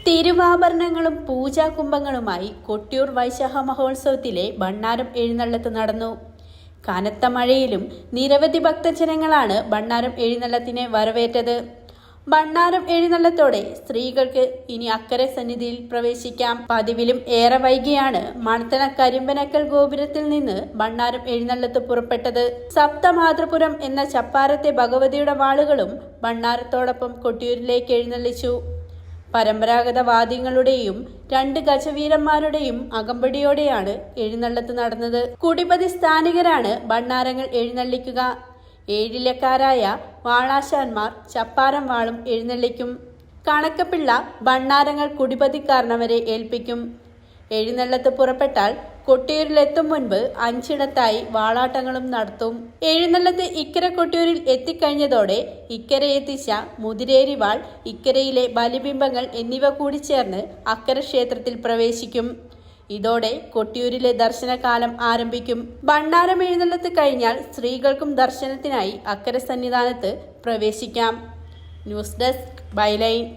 തിരുവാഭരണങ്ങളും പൂജാകുംഭങ്ങളുമായി കൊട്ടിയൂർ വൈശാഖ മഹോത്സവത്തിലെ ഭണ്ണാരം എഴുന്നള്ളത്ത് നടന്നു. കനത്ത മഴയിലും നിരവധി ഭക്തജനങ്ങളാണ് ഭണ്ണാരം എഴുന്നള്ളത്തിനെ വരവേറ്റത്. ഭണ്ണാരം എഴുന്നള്ളത്തോടെ സ്ത്രീകൾക്ക് ഇനി അക്കരെ സന്നിധിയിൽ പ്രവേശിക്കാം. പതിവിലും ഏറെ വൈകിയാണ് മണത്തണ കരിമ്പനക്കൽ ഗോപുരത്തിൽ നിന്ന് ഭണ്ണാരം എഴുന്നള്ളത്ത് പുറപ്പെട്ടത്. സപ്തമാതൃപുരം എന്ന ചപ്പാരത്തെ ഭഗവതിയുടെ വാളുകളും ഭണ്ണാരത്തോടൊപ്പം കൊട്ടിയൂരിലേക്ക് എഴുന്നള്ളിച്ചു. പരമ്പരാഗത വാദ്യങ്ങളുടെയും 2 ഗജവീരന്മാരുടെയും അകമ്പടിയോടെയാണ് എഴുന്നള്ളത്ത് നടന്നത്. കുടിപതി സ്ഥാനികരാണ് ഭണ്ണാരങ്ങൾ എഴുന്നള്ളിക്കുക. 7 ഇലക്കാരായ വാളാശാന്മാർ ചപ്പാരം വാളും എഴുന്നള്ളിക്കും. കണക്കപ്പിള്ള ഭണ്ണാരങ്ങൾ കുടിപതിക്കാരനവരെ ഏൽപ്പിക്കും. എഴുന്നള്ളത്ത് പുറപ്പെട്ടാൽ കൊട്ടിയൂരിലെത്തും മുൻപ് 5 ഇടത്തായി വാളാട്ടങ്ങളും നടത്തും. എഴുന്നള്ളത്ത് ഇക്കരെ കൊട്ടിയൂരിൽ എത്തിക്കഴിഞ്ഞതോടെ ഇക്കരെ എത്തിച്ച മുതിരേരി വാൾ, ഇക്കരയിലെ ബലിബിംബങ്ങൾ എന്നിവ കൂടി ചേർന്ന് അക്കരെ ക്ഷേത്രത്തിൽ പ്രവേശിക്കും. ഇതോടെ കൊട്ടിയൂരിലെ ദർശനകാലം ആരംഭിക്കും. ഭണ്ണാരം എഴുന്നള്ളത്ത് കഴിഞ്ഞാൽ സ്ത്രീകൾക്കും ദർശനത്തിനായി അക്കരെ സന്നിധാനത്ത് പ്രവേശിക്കാം. News desk byline.